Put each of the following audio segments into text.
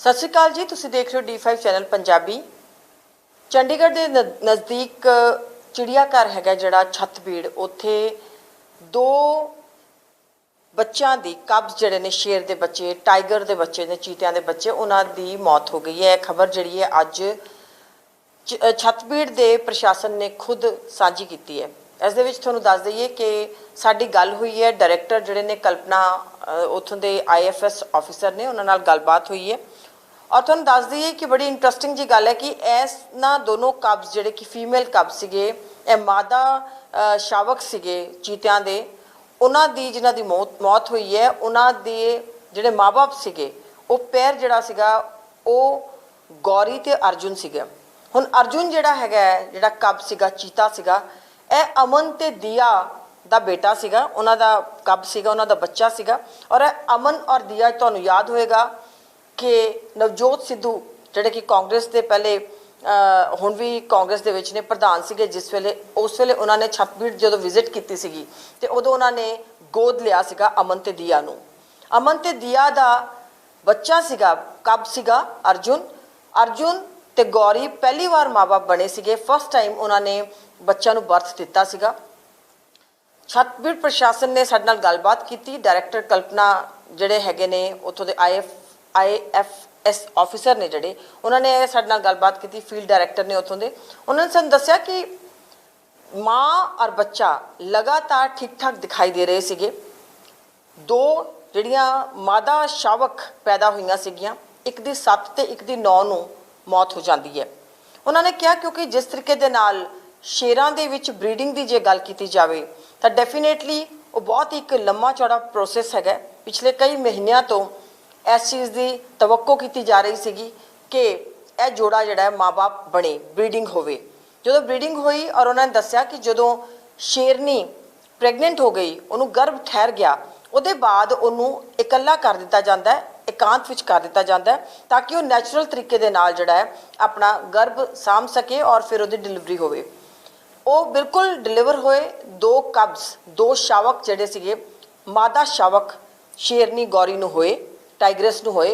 सत श्री अकाल जी, तुसीं देख रहे हो D5 चैनल पंजाबी। चंडीगढ़ के नज़दीक चिड़ियाघर है जिहड़ा छतबीड़, उत्थे दो बच्चों की कब्ज जिहड़े ने शेर के बच्चे, टाइगर के बच्चे ने, चीतियां के बच्चे, उन्हां दी मौत हो गई है। खबर जिहड़ी है अज छतबीड़ के प्रशासन ने खुद साझी की है। इस दे विच तुहानूं दस दईए कि साडी गल हुई है डायरैक्टर जिहड़े ने कल्पना उत्थों के IFS ऑफिसर ने, उन्हां नाल गलबात हुई है। और तुहानूं दस दईए कि बड़ी इंटरस्टिंग जी गल है कि इन्हां दोनों कब्ज जिहड़े कि फीमेल कब्ज सीगे, मादा शावक सीगे चीतियां दे, उन्हां दी जिन्हां दी मौत हुई है, उन्हां दे जिहड़े माँ बाप सीगे वो पैर जिहड़ा सीगा वो गौरी ते अर्जुन सीगे। हुण अर्जुन जिहड़ा हैगा जिहड़ा कब्ज सीगा, चीता सीगा, यह अमन ते दिया दा बेटा सीगा, उन्हां दा कब्ज सीगा, उन्हां दा बच्चा सीगा। और अमन और दिया तुहानूं याद होएगा कि नवजोत सिद्धू जिहड़े कि कांग्रेस के पहले हुण भी कांग्रेस दे विच ने प्रधान सीगे, जिस वेले उस वेले उन्होंने छतबीड़ जो विजिट की सीगी ते उदों उन्होंने गोद लिया सीगा अमन ते दिया नूं। अमन ते दिया दा बच्चा सीगा, कब्ज सीगा अर्जुन। अर्जुन ते गौरी पहली बार माँ बाप बने सीगे, फर्स्ट टाइम उन्होंने बच्चों नूं बर्थ दिता सीगा। छतबीड़ प्रशासन ने साडे नाल गलबात की। डायरैक्टर कल्पना जिहड़े हैगे ने उत्थों दे IFS ऑफिसर ने जिहड़े, उन्होंने साडे नाल गलबात की। फील्ड डायरैक्टर ने उत्थों दे, उन्होंने सानूं दस्सिया कि माँ और बच्चा लगातार ठीक ठाक दिखाई दे रहे सीगे। दो जिहड़ियां मादा शावक पैदा हुईयां सीगियां, एक दी 7 ते एक दी 9 नूं मौत हो जाती है। उन्होंने कहा क्योंकि जिस तरीके दे नाल शेरां दे विच ब्रीडिंग की जे गल की जाए तो डेफिनेटली वो बहुत ही एक लंबा चौड़ा प्रोसैस है। पिछले कई महीनों तो इस चीज़ की तवक्को की जा रही सी कि यह जोड़ा जोड़ा माँ बाप बने, ब्रीडिंग होवे। जो ब्रीडिंग हुई और उन्होंने दस्या कि जो शेरनी प्रैगनेंट हो गई, उन्होंने गर्भ ठहर गया, उसके बाद उन्होंने इकल्ला कर दिता जाता है, एकांत विच कर दिता जाता है, ताकि वो नैचुरल तरीके दे नाल जिहड़ा है अपना गर्भ साम सके और फिर उसकी डिलीवरी होवे। वो बिल्कुल डिलीवर होए। दो कब्ज, दो शावक जिहड़े सीगे, मादा शावक शेरनी गौरी नूं होए, टाइगरस नूं होए,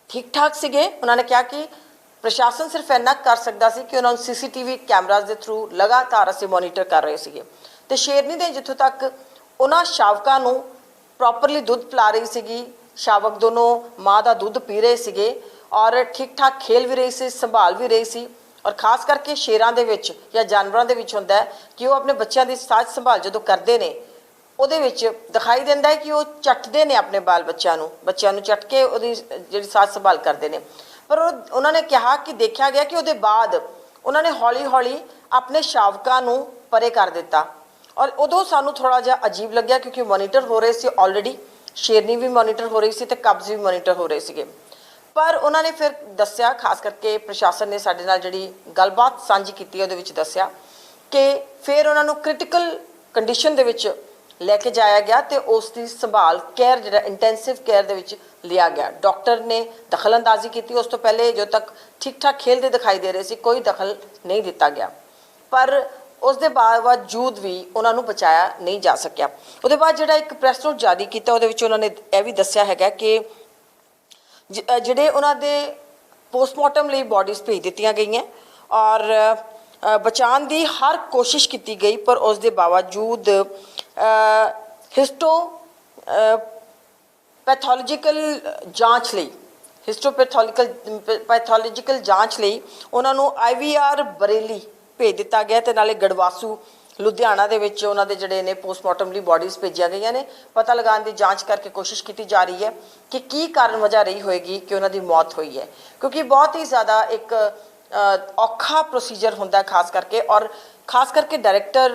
ठीक ठाक सीगे। उन्होंने कहा कि प्रशासन सिर्फ इन्ना कर सकता सी कि उन्होंने CCTV कैमराज के थ्रू लगातार असीं मॉनीटर कर रहे सीगे। ते शेरनी ने जिथों तक उन्होंने शावकां नूं प्रॉपरली दुध पिला रही सीगी, शावक दोनों माँ का दुध पी रहे सीगे और ठीक ठाक खेल भी रही सी, संभाल भी रही सी। और खास करके शेरां दे विच या जानवरों दे विच हुंदा है कि वो अपने बच्चों की साज संभाल जो करते हैं, ਉਹਦੇ ਵਿੱਚ दिखाई देता है कि वो चटते हैं अपने बाल बच्चों चट के ਉਹਦੀ ਜਿਹੜੀ साज संभाल करते हैं। पर उन्होंने कहा कि देखा गया कि ਉਹਦੇ बाद उन्होंने हौली हौली अपने शावकां नूं परे कर दिता। और उदों सानूं थोड़ा जिहा अजीब लग्या क्योंकि मॉनीटर हो रहे सी ऑलरेडी, शेरनी भी मॉनीटर हो रही सी ते कब्ज भी मॉनीटर हो रहे सीगे। पर उन्होंने फिर दस्सिया, खास करके प्रशासन ने साडे नाल जिहड़ी गलबात सांझी कीती ਉਹਦੇ ਵਿੱਚ दस्सिया कि फिर उन्होंने क्रिटिकल कंडीशन दे विच लैके जाया गया तो उसकी संभाल केयर जो इंटेंसिव केयर के लिया गया। डॉक्टर ने दखल अंदाजी की। उस तो पहले जो तक ठीक ठाक खेलते दिखाई दे रहे थे, कोई दखल नहीं दिता गया, पर उसके बावजूद भी उन्होंने बचाया नहीं जा सकिया। उसके बाद जो एक प्रैस नोट जारी किया, उन्होंने यह भी दस्सिया है कि जिहड़े उन्होंने पोस्टमार्टम लिए बॉडीज़ भेज दित्तियां गई और बचाने की हर कोशिश की गई, पर उसके बावजूद हिस्टो पैथोलॉजिकल जांच लई, पैथोलॉजिकल जांच लई उन्होंने IVR बरेली भेज दिता गया ते नाले गड़वासू लुधियाना दे विच उन्हां दे जिहड़े ने पोस्टमार्टम लई बॉडीज़ भेजिया गई ने। पता लगाने की जांच करके कोशिश की जा रही है कि की कारण वजह रही होएगी कि उन्हां दी मौत हुई है, क्योंकि बहुत ही ज़्यादा एक औखा प्रोसीजर होंदा है खास करके। और खास करके डायरैक्टर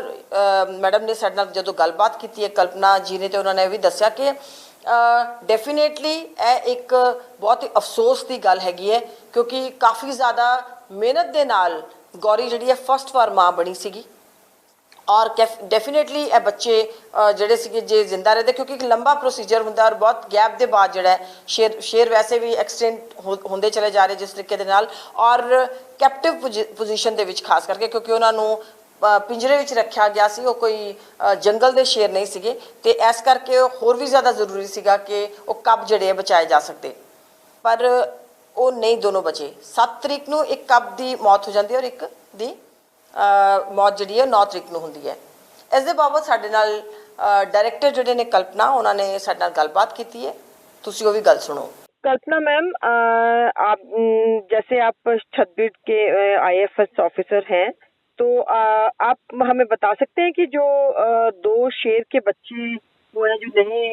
मैडम ने साडे नाल जदों गलबात की है कल्पना जी ने, तो उन्होंने भी दस्सिया कि डेफिनेटली एक बहुत ही अफसोस की गल हैगी है, क्योंकि काफ़ी ज़्यादा मेहनत के नाल गौरी जिहड़ी है फर्स्ट वार माँ बनी सीगी। और डेफिनेटली ये बच्चे जिहड़े सीगे जे जिंदा रहते, क्योंकि एक लंबा प्रोसीजर होंदा और बहुत गैप के बाद जिहड़ा है शेर वैसे भी एक्सटेंट होंदे चले जा रहे जिस तरीके दे नाल, और कैप्टिव पोजीशन दे विच खास करके, क्योंकि उन्होंने पिंजरे विच रखा गया सी, वो कोई जंगल के शेर नहीं सीगे, ते इस करके होर भी ज़्यादा जरूरी सीगा कि वो कब जिहड़े बचाए जा सकते। पर ਉਹ ਨਹੀਂ ਦੋਨੋਂ ਬਚੇ। 7 ਤਰੀਕ ਨੂੰ ਇੱਕ ਕਬ ਦੀ ਮੌਤ ਹੋ ਜਾਂਦੀ ਹੈ ਔਰ ਇੱਕ ਦੀ ਮੌਤ ਜਿਹੜੀ ਹੈ 9 ਤਰੀਕ ਨੂੰ ਹੁੰਦੀ ਹੈ। ਇਸ ਦੇ ਬਾਬਤ ਸਾਡੇ ਨਾਲ डायरेक्टर ਜਿਹੜੇ ਨੇ ਕਲਪਨਾ, ਉਹਨਾਂ ਨੇ ਸਾਡੇ ਨਾਲ ਗੱਲਬਾਤ ਕੀਤੀ ਹੈ, ਤੁਸੀਂ ਉਹ ਵੀ ਗੱਲ ਸੁਣੋ। कल्पना मैम, आप जैसे आप छत्तीसगढ़ के आईएफएस ऑफिसर हैं, तो आप हमें बता सकते हैं कि जो 2 शेर के बच्चे वो है जो नहीं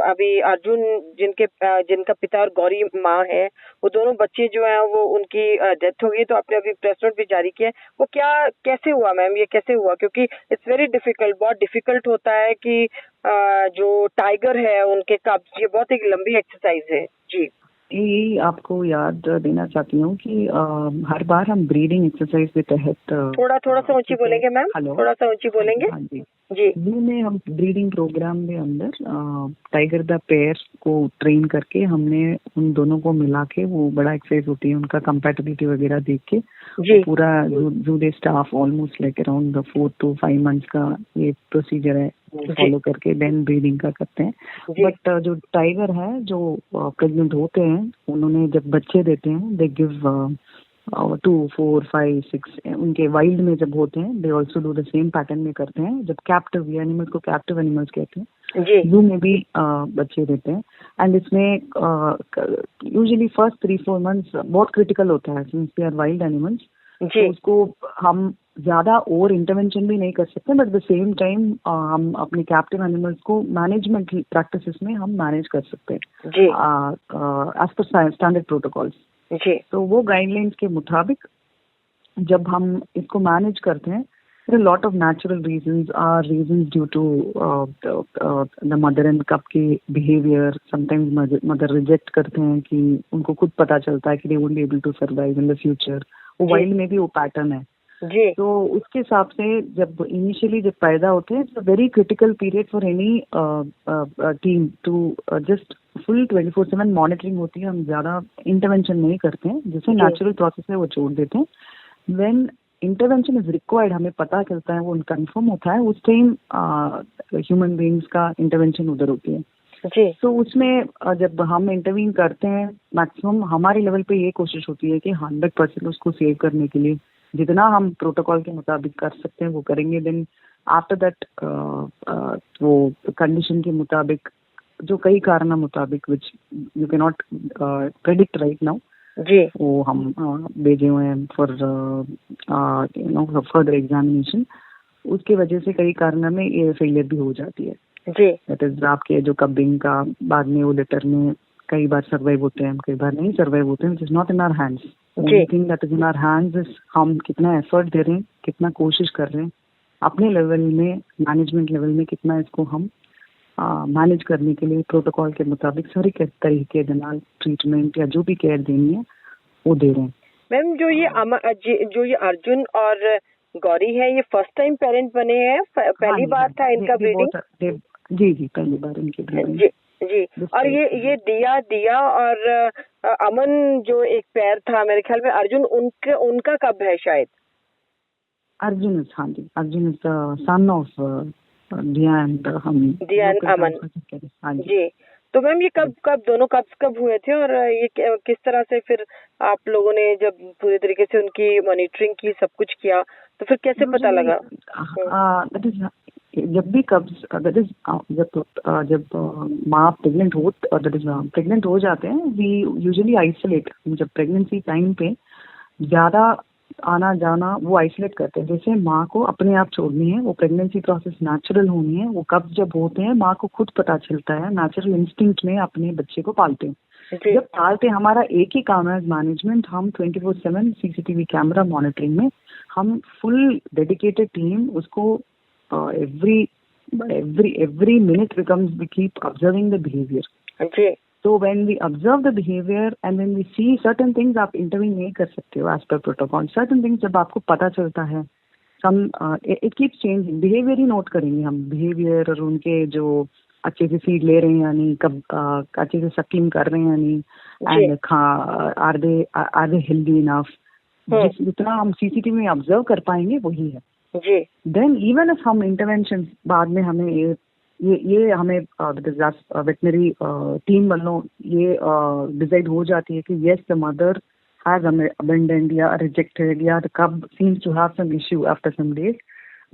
अभी अर्जुन जिनका पिता और गौरी माँ है, वो दोनों बच्चे जो हैं वो उनकी डेथ हो गई, तो आपने अभी प्रेस नोट भी जारी किया है। वो क्या कैसे हुआ मैम, ये कैसे हुआ? क्योंकि इट्स वेरी डिफिकल्ट, बहुत डिफिकल्ट होता है कि जो टाइगर है उनके कब्ज, ये बहुत एक लंबी एक्सरसाइज है जी। यही आपको याद देना चाहती हूँ कि हर बार हम ब्रीडिंग एक्सरसाइज के तहत थोड़ा सा ऊंची बोलेंगे मैम, थोड़ा सा ऊंची बोलेंगे। हाँ जी जी। जू में हम ब्रीडिंग प्रोग्राम में अंदर टाइगर द पेयर को ट्रेन करके हमने उन दोनों को मिला के, वो बड़ा एक्सरसाइज होती है उनका कंपैटिबिलिटी वगैरह देख के, जी। पूरा जू day staff almost like around 4 to 5 months का ये प्रोसीजर है, फॉलो करके देन ब्रीडिंग का करते हैं। बट जो टाइगर है जो प्रेग्नेंट होते हैं, उन्होंने जब बच्चे देते हैं दे गिव 2, 4, 5, 6 उनके वाइल्ड में जब होते हैं they also do the same pattern में करते हैं। जब कैप्टिव, ये एनिमल्स को कैप्टिव एनिमल्स कहते हैं, जू में भी बच्चे देते हैं। एंड इसमें यूजुअली फर्स्ट 3-4 months बहुत क्रिटिकल होता है since they are wild animals, तो उसको हम ज्यादा ओवर इंटरवेंशन भी नहीं कर सकते, बट द सेम टाइम हम अपने कैप्टिव एनिमल्स को मैनेजमेंट प्रैक्टिसेस में हम मैनेज कर सकते हैं एज पर स्टैंडर्ड प्रोटोकॉल्स। तो वो गाइडलाइंस के मुताबिक जब हम इसको मैनेज करते हैं, there are a lot of natural reasons due to the mother and cub के behavior. Sometimes mother reject करते हैं कि उनको खुद पता चलता है कि they won't be able to survive in the future. वो वाइल्ड में भी वो पैटर्न है जी। तो उसके हिसाब से जब इनिशियली जब पैदा होते हैं, it's a very critical period for any team to just full 24/7 monitoring होती है। हम ज्यादा इंटरवेंशन नहीं करते हैं, जैसे नेचुरल प्रोसेस है वो छोड़ देते हैं। व्हेन इंटरवेंशन इज रिक्वायर्ड, हमें पता चलता है, वो कंफर्म होता है, उस टाइम ह्यूमन बीइंग्स का इंटरवेंशन उधर होती है जी। तो उसमें जब हम इंटरवीन करते हैं, मैक्सिमम हमारे लेवल पे ये कोशिश होती है कि 100% उसको सेव करने के लिए जितना हम प्रोटोकॉल के मुताबिक कर सकते हैं वो करेंगे। देन आफ्टर दैट वो कंडीशन के मुताबिक, जो कई कारणों मुताबिक which you can not predict right now जी, वो हम भेजे हुए हैं फॉर फर्दर एग्जामिनेशन। उसके वजह से कई कारणों में ये फेलियर भी हो जाती है जी। दैट इज आपके जो कबिंग का बाद में वो लेटर में कई बार सर्वाइव होते हैं, कई बार नहीं सर्वाइव होते हैं, which is not in our hands. Only thing that is in our hands is हम कितना एफर्ट दे रहे हैं, कितना कोशिश कर रहे हैं अपने लेवल में, मैनेजमेंट लेवल में कितना इसको हम मैनेज करने के लिए प्रोटोकॉल के मुताबिक सारे तरीके दनाल ट्रीटमेंट या जो भी केयर देनी है वो दे रहे हैं। मैम जो ये अर्जुन और गौरी है, ये फर्स्ट टाइम पेरेंट बने हैं, पहली बार था इनका ब्रीडिंग? जी पहली बार इनकी ब्रीडिंग जी। और ये दिया और अमन जो एक पैर था, मेरे ख्याल में अर्जुन उनका कब है शायद? अर्जुन इज, हाँ जी, Arjun is the son of Diya and Aman. हाँ जी। तो मैम ये कब दोनों कब हुए थे, और ये किस तरह से फिर आप लोगों ने जब पूरे तरीके से उनकी मॉनिटरिंग की, सब कुछ किया, तो फिर कैसे पता लगा? जब भी दैट इज जब माँ प्रेग्नेंट हो जाते हैं, वी यूजुअली आइसोलेट। जब प्रेगनेंसी टाइम पे ज्यादा आना जाना वो आइसोलेट करते हैं। जैसे माँ को अपने आप छोड़नी है, वो प्रेगनेंसी प्रोसेस नेचुरल होनी है, वो कब जब होते हैं माँ को खुद पता चलता है, नेचुरल इंस्टिंक्ट में अपने बच्चे को पालते हैं। जब पालते हमारा एक ही काम है मैनेजमेंट, हम 24/7 सीसीटीवी कैमरा मॉनिटरिंग में हम फुल डेडिकेटेड टीम उसको every minute we keep observing the behavior. Okay. So when we observe the behavior and when we see certain things, आप intervene नहीं कर सकते हो as per protocol. Certain things जब आपको पता चलता है, it keeps changing. Behavior he note करेंगे हम, behavior और उनके जो अच्छे से फीड ले रहे हैं या नहीं, कब अच्छे से सकिंग कर रहे हैं या नहीं, and are they healthy enough. जितना हम सीसीटीवी में ऑब्जर्व कर पाएंगे वही है जी। देन इवन इफ हम इंटरवेंशन बाद में हमें ये ये हमें वेटनरी टीम वालों ये डिसाइड हो जाती है कि yes the mother has abandoned या रिजेक्टेड या the cub seems to have some issue after some days.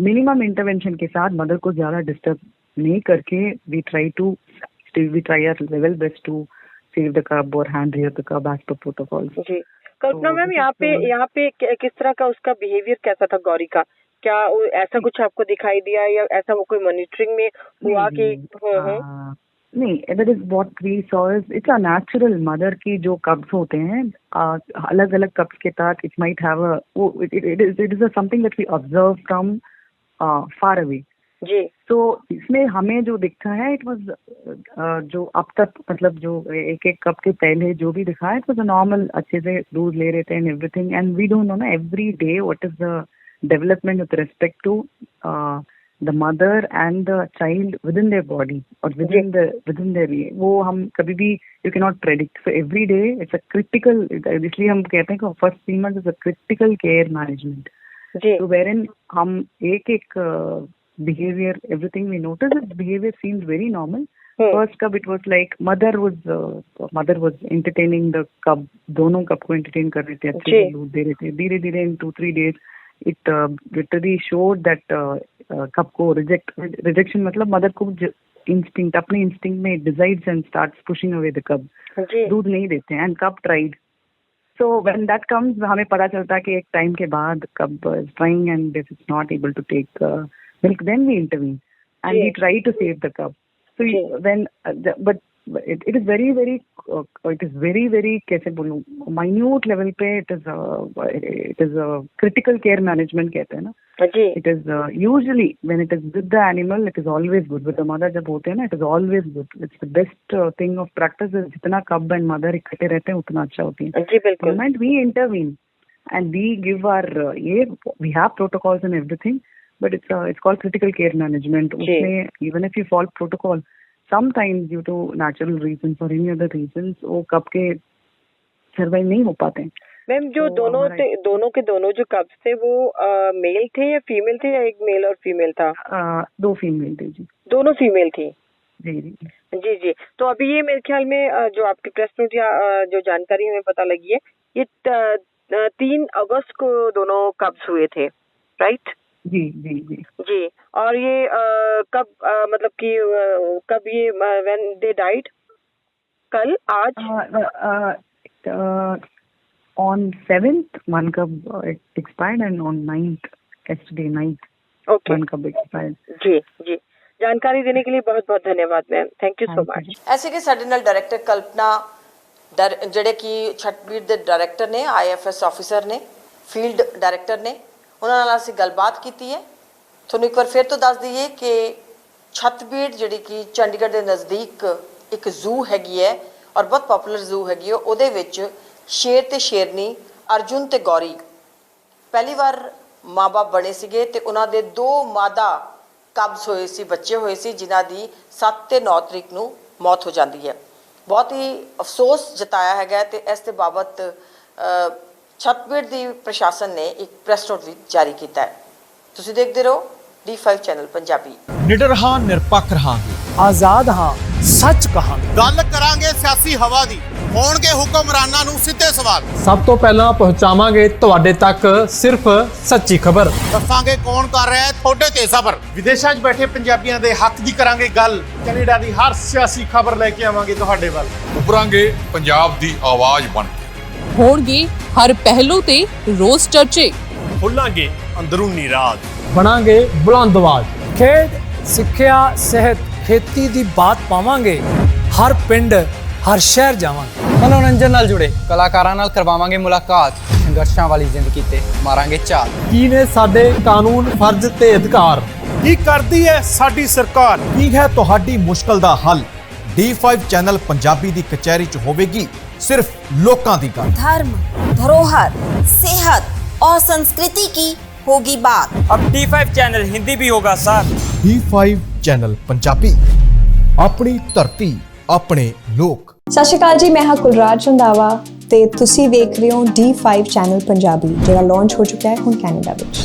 Minimum intervention के साथ मदर को ज्यादा डिस्टर्ब नहीं करके we try our level best to save the cub और hand rear the cub as per protocol. जी Kalpana ma'am, यहाँ पे किस तरह का उसका बिहेवियर कैसा था गौरी का? क्या ऐसा कुछ आपको दिखाई दिया या ऐसा वो कोई मॉनिटरिंग में हुआ कि? नहीं, that is what we saw is it's a natural mother की जो कब्स होते हैं अलग अलग कब्स के साथ it might have a it is something that we observe from far away. जी तो इसमें हमें जो दिखता है इट वाज जो अब तक मतलब जो एक कप के पहले जो भी दिखा है इट वाज अ नॉर्मल, अच्छे से दूध ले रहे थे and everything and we don't know ना every day what is the development with respect to the mother and the child within their body or within their वो हम कभी भी you cannot predict. So every day it's a critical, इसलिए हम कहते हैं कि first 3 months is a critical care management. So wherein हम एक behavior, everything we notice, its behavior seemed very normal. First cub it was like mother was entertaining the cub, दोनों cub को entertain कर रहे थे, अच्छे से दूध दे रहे थे। धीरे धीरे in 2-3 days it literally showed that कब को rejection मतलब मदर को instinct अपने instinct में decides and starts pushing away the cub, दूध नहीं देते हैं and cub tried. So when that comes हमें पता चलता है कि एक टाइम के बाद cub is trying and if it's not able to take milk then we intervene and we try to save the cub. So when but it is very very कैसे बोलूं minute level पे it is a critical care management कहते हैं ना। It is usually when it is with the animal it is always good, with the mother जब होते हैं ना it is always good. It's the best thing of practice is जितना cub and mother इकट्ठे रहते हैं उतना अच्छा होती है। जी बिल्कुल। And we intervene and we give our we have protocols and everything, but it's called critical care management. उसमें even if you follow protocol sometimes due to natural reasons or any other reasons वो कब के survive नहीं हो पाते हैं। Ma'am जो दोनों जो कब्स थे वो मेल थे या फीमेल थे या एक मेल और फीमेल था? 2 फीमेल थे जी। दोनों फीमेल थी? जी। तो अभी ये मेरे ख्याल में जो आपकी प्रेस नोट या जो जानकारी हमें पता लगी है ये 3 अगस्त को दोनों कब्स हुए थे, राइट? जी। और ये कब मतलब कि कब ये व्हेन दे डाइड? कल आज on 7th one cub expired and on 9th yesterday night one cub expired. जी जानकारी देने के लिए बहुत बहुत धन्यवाद ma'am, thank you so much. ऐसे कि ਸਾਡੇ ਨਾਲ डायरेक्टर कल्पना ਜਿਹੜੇ कि छठबीड़ ਦੇ डायरेक्टर ने IFS ऑफिसर ने फील्ड डायरेक्टर ने ਉਹਨਾਂ ਨਾਲ ਅਸੀਂ ਗੱਲਬਾਤ ਕੀਤੀ ਹੈ। ਤੁਹਾਨੂੰ ਇੱਕ ਵਾਰ ਫਿਰ ਤੋਂ ਦੱਸ ਦਈਏ ਕਿ ਛੱਤਬੀੜ ਜਿਹੜੀ ਕਿ ਚੰਡੀਗੜ੍ਹ ਦੇ ਨਜ਼ਦੀਕ ਇੱਕ ਜ਼ੂ ਹੈਗੀ ਹੈ ਔਰ ਬਹੁਤ ਪਪੂਲਰ ਜ਼ੂ ਹੈਗੀ ਹੈ, ਉਹਦੇ ਵਿੱਚ ਸ਼ੇਰ ਤੇ ਸ਼ੇਰਨੀ ਅਰਜੁਨ ਤੇ ਗੌਰੀ ਪਹਿਲੀ ਵਾਰ ਮਾਂ-ਬਾਪ ਬਣੇ ਸੀਗੇ ਤੇ ਉਹਨਾਂ ਦੇ 2 ਮਾਦਾ ਕਬਜ਼ ਹੋਏ ਸੀ, ਬੱਚੇ ਹੋਏ ਸੀ ਜਿਨ੍ਹਾਂ ਦੀ 7 ਤੇ 9 ਤਰੀਕ ਨੂੰ ਮੌਤ ਹੋ ਜਾਂਦੀ ਹੈ। ਬਹੁਤ ਹੀ ਅਫਸੋਸ ਜਤਾਇਆ ਹੈਗਾ ਤੇ ਇਸ ਦੇ ਬਾਬਤ ਛੱਤਬੀੜ ਦੀ ਪ੍ਰਸ਼ਾਸਨ ਨੇ ਇੱਕ ਪ੍ਰੈਸ ਨੋਟ ਵੀ ਜਾਰੀ ਕੀਤਾ ਹੈ। ਤੁਸੀਂ ਦੇਖਦੇ ਰਹੋ D5 ਚੈਨਲ ਪੰਜਾਬੀ। ਨਿਡਰ ਹਾਂ, ਨਿਰਪੱਖ ਰਹਾਂਗੇ, ਆਜ਼ਾਦ ਹਾਂ, ਸੱਚ ਕਹਾਂਗੇ। ਗੱਲ ਕਰਾਂਗੇ ਸਿਆਸੀ ਹਵਾ ਦੀ, ਹੋਣਗੇ ਹੁਕਮਰਾਨਾਂ ਨੂੰ ਸਿੱਧੇ ਸਵਾਲ। ਸਭ ਤੋਂ ਪਹਿਲਾਂ ਪਹੁੰਚਾਵਾਂਗੇ ਤੁਹਾਡੇ ਤੱਕ ਸਿਰਫ ਸੱਚੀ ਖਬਰ। ਦੱਸਾਂਗੇ ਕੌਣ ਕਰ ਰਿਹਾ ਹੈ ਤੁਹਾਡੇ ਤੇ ਸਬਰ। ਵਿਦੇਸ਼ਾਂ 'ਚ ਬੈਠੇ ਪੰਜਾਬੀਆਂ ਦੇ ਹੱਕ ਦੀ ਕਰਾਂਗੇ ਗੱਲ। ਕੈਨੇਡਾ ਦੀ ਹਰ ਸਿਆਸੀ ਖਬਰ ਲੈ ਕੇ ਆਵਾਂਗੇ ਤੁਹਾਡੇ ਵੱਲ। ਉੱਭਰਾਂਗੇ ਪੰਜਾਬ ਦੀ ਆਵਾਜ਼ ਬਣ ਕੇ। ਹੋਣਗੇ ਹਰ ਪਹਿਲੂ ਤੇ ਰੋਜ਼ ਚਰਚੇ। ਖੋਲਾਂਗੇ ਅੰਦਰੂਨੀ ਰਾਜ, ਬਣਾਂਗੇ ਬੁਲੰਦ ਆਵਾਜ਼। ਖੇਡ, ਸਿੱਖਿਆ, ਸਿਹਤ, ਖੇਤੀ ਦੀ ਬਾਤ ਪਾਵਾਂਗੇ। ਹਰ ਪਿੰਡ, ਹਰ ਸ਼ਹਿਰ ਜਾਵਾਂਗੇ। ਮਨੋਰੰਜਨ ਨਾਲ ਜੁੜੇ ਕਲਾਕਾਰਾਂ ਨਾਲ ਕਰਵਾਵਾਂਗੇ ਮੁਲਾਕਾਤ। ਸੰਘਰਸ਼ਾਂ ਵਾਲੀ ਜ਼ਿੰਦਗੀ ਤੇ ਮਾਰਾਂਗੇ ਝਾਤ। ਕੀ ਨੇ ਸਾਡੇ ਕਾਨੂੰਨ, ਫਰਜ਼ ਤੇ ਅਧਿਕਾਰ? ਕੀ ਕਰਦੀ ਹੈ ਸਾਡੀ ਸਰਕਾਰ? ਕੀ ਹੈ ਤੁਹਾਡੀ ਮੁਸ਼ਕਲ ਦਾ ਹੱਲ? D5 ਚੈਨਲ ਪੰਜਾਬੀ ਦੀ ਕਚਹਿਰੀ 'ਚ ਹੋਵੇਗੀ सिर्फ लोकां दी गल। धर्म, धरोहर, सेहत और संस्कृति की होगी बात। अब D5 चैनल हिंदी भी होगा सर। D5 चैनल पंजाबी, अपनी धरती, अपने लोक। सत श्री अकाल जी, मैं हाँ कुलराज रंधावा ते तुसी देख रहे हो D5 चैनल पंजाबी, जो लॉन्च हो चुका है हुण कैनेडा विच।